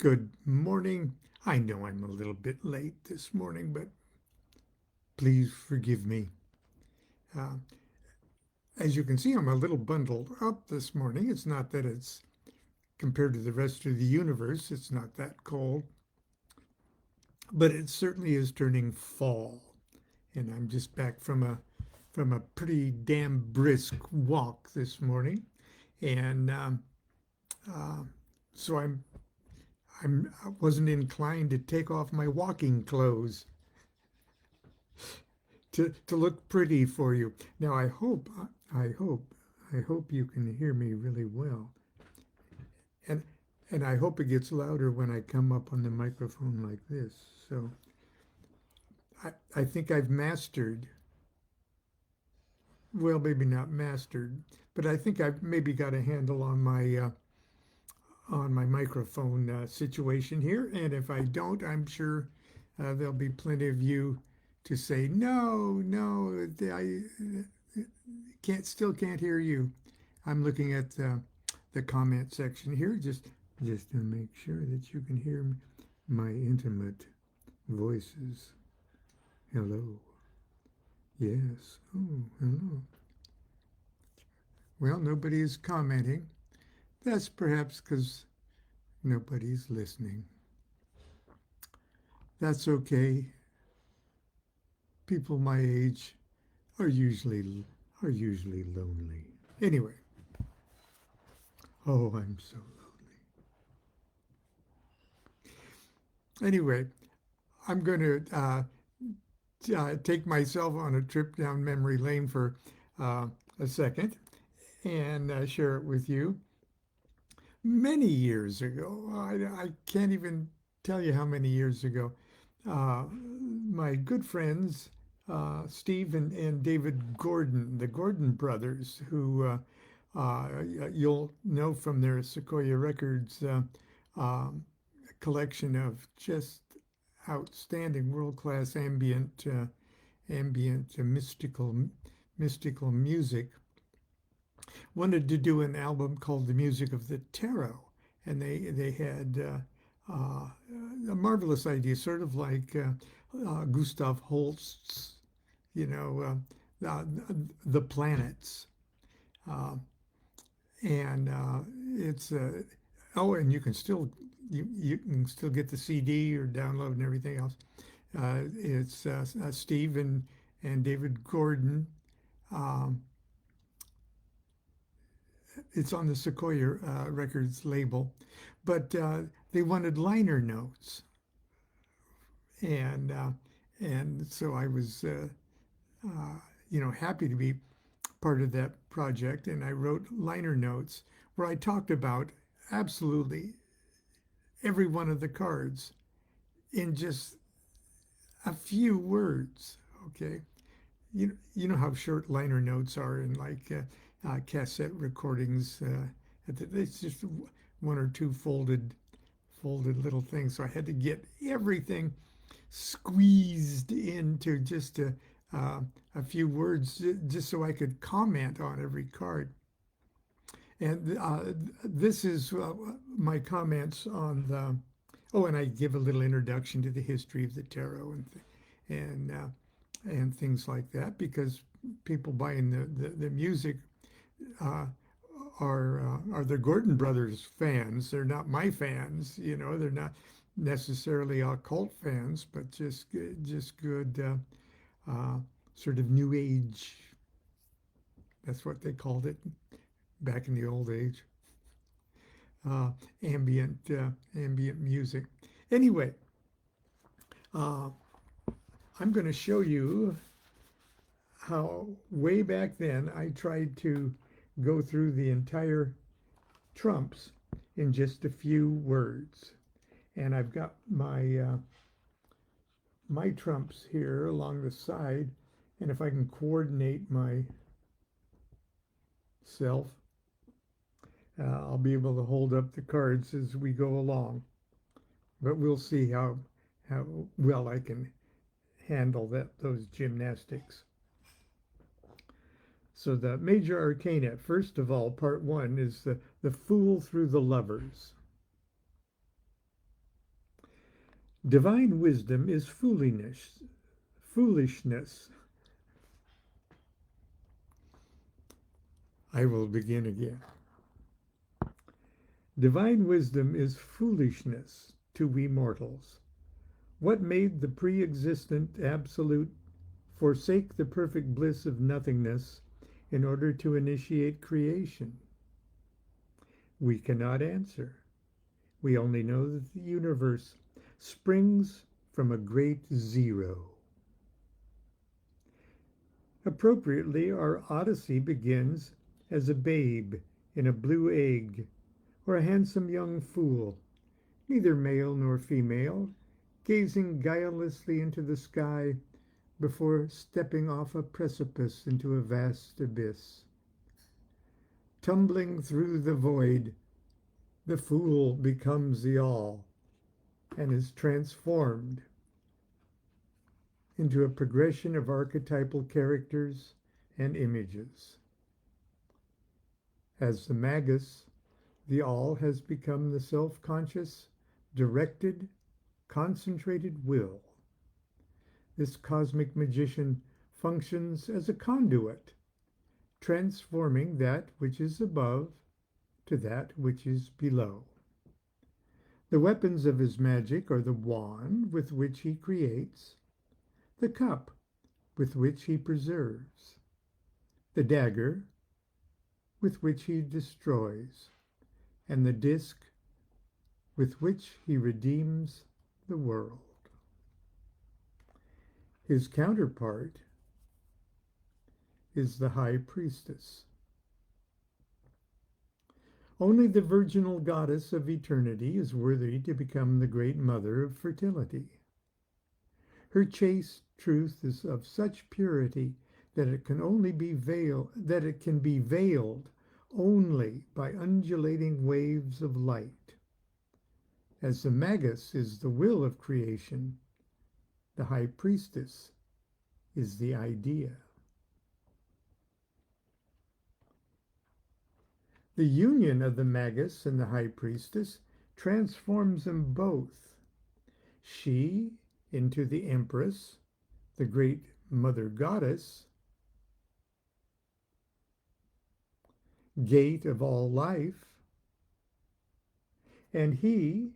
Good morning. I know I'm a little bit late this morning, but please forgive me. Uh, as you can see, I'm a little bundled up this morning. It's not that it's compared to the rest of the universe, it's not that cold, but it certainly is turning fall. And I'm just back from a pretty damn brisk walk this morning, and uh, so I wasn't inclined to take off my walking clothes to look pretty for you. Now I hope I hope you can hear me really well. And and I hope it gets louder when I come up on the microphone like this. So I think I've mastered, well, maybe not mastered, but I think I've maybe got a handle on my microphone situation here. And if I don't, I'm sure there'll be plenty of you to say no, no, I can't hear you. I'm looking at the comment section here just to make sure that you can hear my intimate voices. Hello. Yes. Oh, hello. Well, nobody is commenting. That's perhaps because nobody's listening. That's okay. People my age are usually are usually lonely. Anyway, oh, I'm so lonely. Anyway, I'm going to take myself on a trip down memory lane for uh, a second and share it with you. Many years ago, I can't even tell you how many years ago, uh, my good friends, Steve and David Gordon, the Gordon brothers, who you'll know from their Sequoia Records um, collection of just outstanding world-class ambient mystical music, wanted to do an album called The Music of the Tarot, and they had a marvelous idea, sort of like Gustav Holst's, you know, the planets, uh, and it's oh, and you can still get the CD or download and everything else. It's Steve and David Gordon. Um, it's on the Sequoia Records label, but they wanted liner notes, and uh, and so I was uh, happy to be part of that project, and I wrote liner notes where I talked about absolutely every one of the cards in just a few words. Okay, you know how short liner notes are in like cassette recordings. It's just one or two folded little things. So I had to get everything squeezed into just a few words, just so I could comment on every card. And this is my comments on the. Oh, and I give a little introduction to the history of the tarot and uh, and things like that, because people buying the music uh, are the Gordon Brothers fans. They're not my fans. They're not necessarily occult fans, but just good uh, sort of new age. That's what they called it back in the old age. Uh, ambient music. Anyway, uh, I'm going to show you how way back then I tried to go through the entire trumps in just a few words. And I've got my trumps here along the side. And if I can coordinate myself, I'll be able to hold up the cards as we go along. But we'll see how well I can handle those gymnastics. So the major arcana, first of all, part one is the Fool through the Lovers. Divine wisdom is foolishness. I will begin again. Divine wisdom is foolishness to we mortals. What made the pre-existent absolute forsake the perfect bliss of nothingness in order to initiate creation? We cannot answer. We only know that the universe springs from a great zero. Appropriately, our Odyssey begins as a babe in a blue egg, or a handsome young fool, neither male nor female, gazing guilelessly into the sky before stepping off a precipice into a vast abyss. Tumbling through the void, the fool becomes the all and is transformed into a progression of archetypal characters and images. As the magus, the all has become the self-conscious, directed, concentrated will. This cosmic magician functions as a conduit, transforming that which is above to that which is below. The weapons of his magic are the wand with which he creates, the cup with which he preserves, the dagger with which he destroys, and the disc with which he redeems the world. His counterpart is the high priestess. Only the virginal goddess of eternity is worthy to become the great mother of fertility. Her chaste truth is of such purity that it can be veiled only by undulating waves of light. As the magus is the will of creation, the high priestess is the idea. The union of the magus and the high priestess transforms them both. She into the empress, the great mother goddess, gate of all life, and he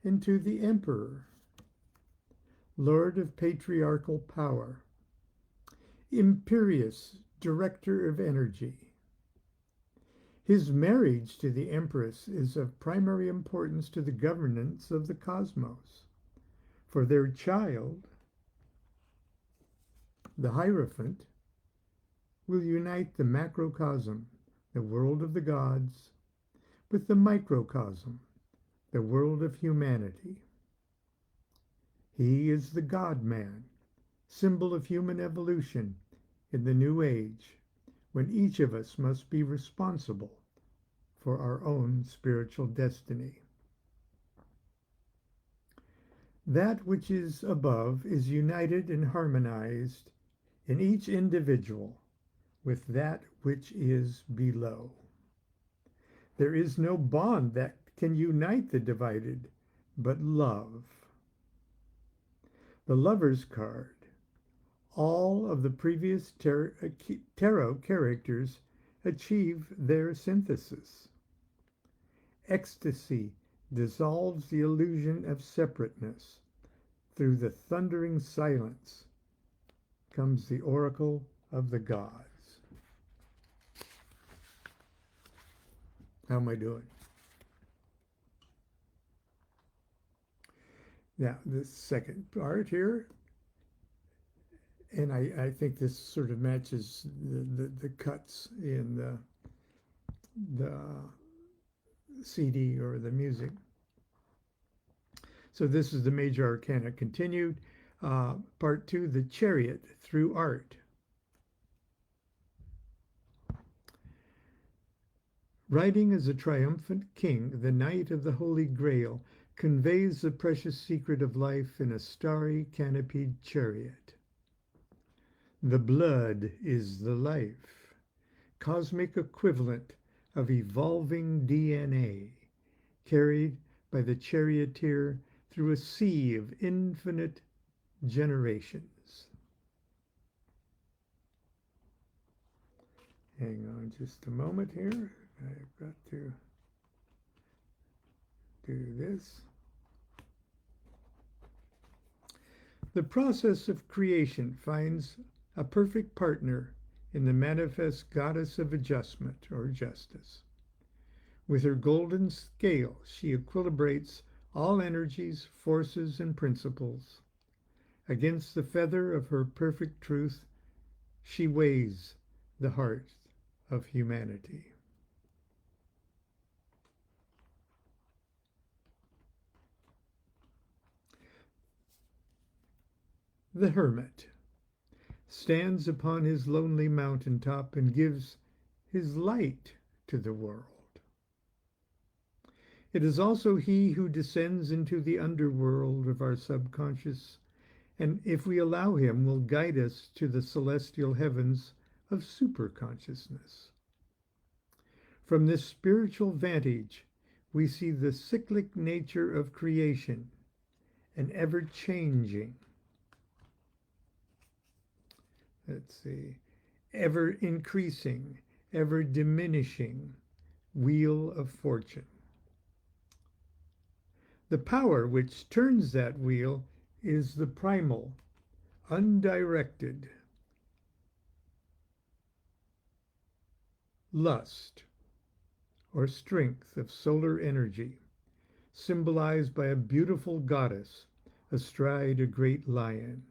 into the emperor, lord of patriarchal power, imperious director of energy. His marriage to the empress is of primary importance to the governance of the cosmos. For their child, the Hierophant, will unite the macrocosm, the world of the gods, with the microcosm, the world of humanity. He is the God-man, symbol of human evolution in the new age, when each of us must be responsible for our own spiritual destiny. That which is above is united and harmonized in each individual with that which is below. There is no bond that can unite the divided, but love. The Lover's card. All of the previous tarot characters achieve their synthesis. Ecstasy dissolves the illusion of separateness. Through the thundering silence comes the oracle of the gods. How am I doing? Now, the second part here, and I think this sort of matches the cuts in the CD or the music. So this is the major arcana continued. Part 2, the chariot through art. Riding as a triumphant king, the knight of the Holy Grail conveys the precious secret of life in a starry canopied chariot. The blood is the life, cosmic equivalent of evolving DNA, carried by the charioteer through a sea of infinite generations. Hang on just a moment here. I've got to do this. The process of creation finds a perfect partner in the manifest goddess of adjustment or justice. With her golden scale, she equilibrates all energies, forces, and principles. Against the feather of her perfect truth, she weighs the heart of humanity. The hermit stands upon his lonely mountain top and gives his light to the world. It is also he who descends into the underworld of our subconscious, and if we allow him, will guide us to the celestial heavens of superconsciousness. From this spiritual vantage, we see the cyclic nature of creation, an ever-changing, ever increasing, ever diminishing wheel of fortune. The power which turns that wheel is the primal, undirected lust or strength of solar energy, symbolized by a beautiful goddess astride a great lion.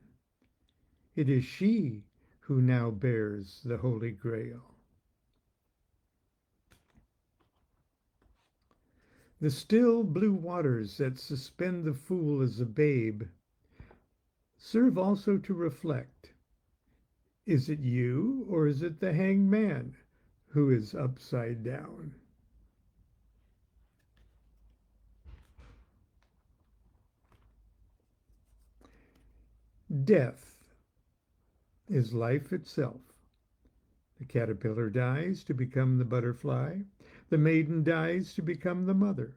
It is she who now bears the Holy Grail. The still blue waters that suspend the fool as a babe serve also to reflect, is it you or is it the hanged man who is upside down? Death is life itself. The caterpillar dies to become the butterfly. The maiden dies to become the mother.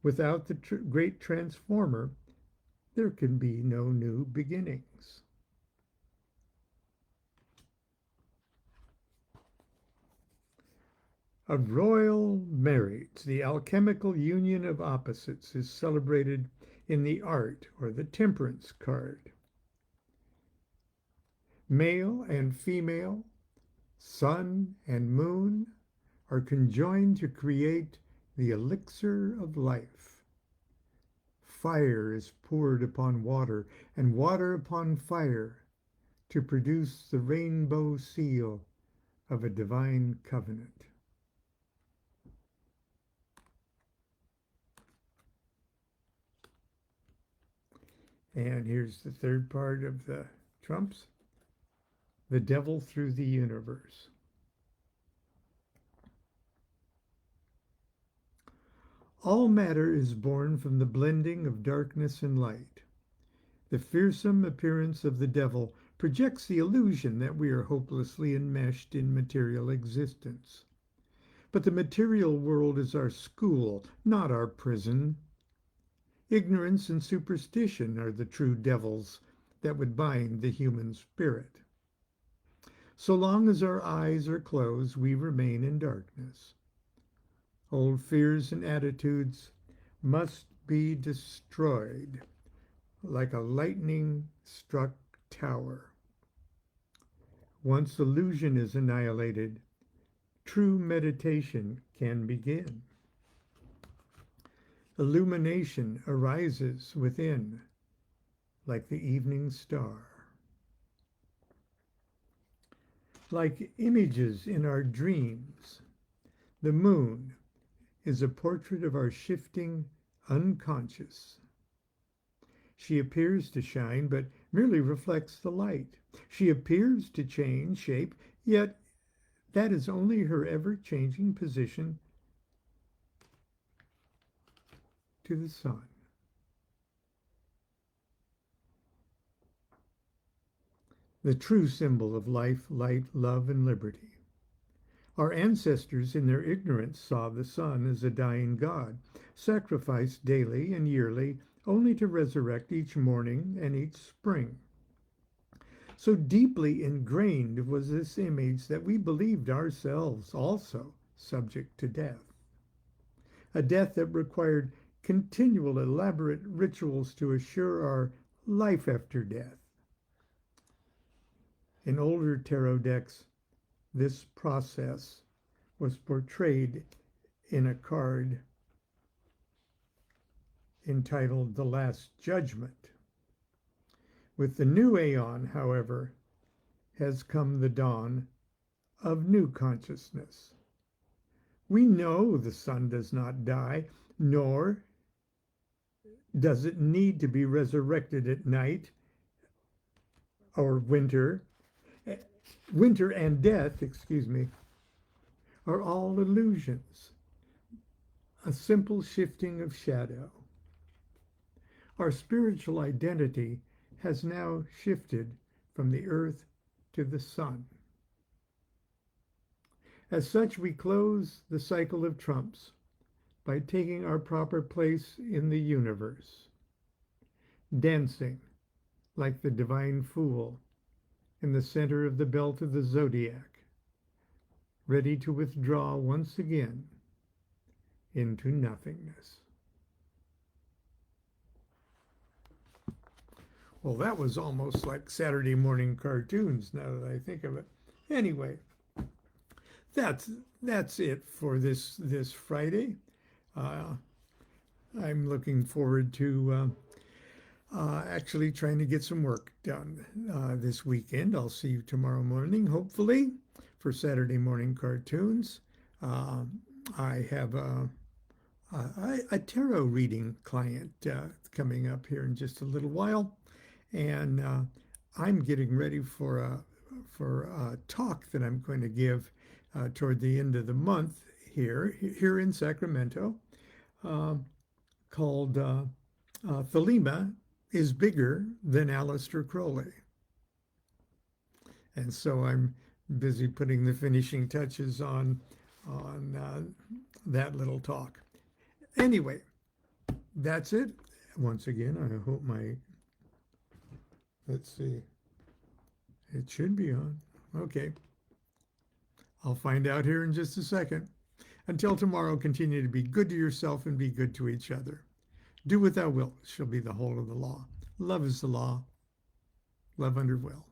Without the great transformer, there can be no new beginnings. A royal marriage, the alchemical union of opposites, is celebrated in the art or the temperance card. Male and female, sun and moon are conjoined to create the elixir of life. Fire is poured upon water and water upon fire to produce the rainbow seal of a divine covenant. And here's the third part of the trumps. The devil through the universe. All matter is born from the blending of darkness and light. The fearsome appearance of the devil projects the illusion that we are hopelessly enmeshed in material existence. But the material world is our school, not our prison. Ignorance and superstition are the true devils that would bind the human spirit. So long as our eyes are closed, we remain in darkness. Old fears and attitudes must be destroyed like a lightning-struck tower. Once illusion is annihilated, true meditation can begin. Illumination arises within like the evening star. Like images in our dreams, the moon is a portrait of our shifting unconscious. She appears to shine, but merely reflects the light. She appears to change shape, yet that is only her ever-changing position to the sun. The true symbol of life, light, love, and liberty. Our ancestors in their ignorance saw the sun as a dying god, sacrificed daily and yearly only to resurrect each morning and each spring. So deeply ingrained was this image that we believed ourselves also subject to death, a death that required continual elaborate rituals to assure our life after death. In older tarot decks, this process was portrayed in a card entitled The Last Judgment. With the new aeon, however, has come the dawn of new consciousness. We know the sun does not die, nor does it need to be resurrected at night or winter. Winter and death, are all illusions, a simple shifting of shadow. Our spiritual identity has now shifted from the earth to the sun. As such, we close the cycle of trumps by taking our proper place in the universe, dancing like the divine fool in the center of the belt of the zodiac, ready to withdraw once again into nothingness. Well, that was almost like Saturday morning cartoons now that I think of it. Anyway, that's it for this Friday. I'm looking forward to actually trying to get some work done this weekend. I'll see you tomorrow morning, hopefully, for Saturday morning cartoons. I have a tarot reading client coming up here in just a little while, and I'm getting ready for a talk that I'm going to give toward the end of the month here in Sacramento, called Thelema is Bigger Than Aleister Crowley. And so I'm busy putting the finishing touches on that little talk. Anyway, that's it. Once again, I hope let's see, it should be on. Okay. I'll find out here in just a second. Until tomorrow, continue to be good to yourself and be good to each other. Do what thou wilt shall be the whole of the law. Love is the law. Love under will.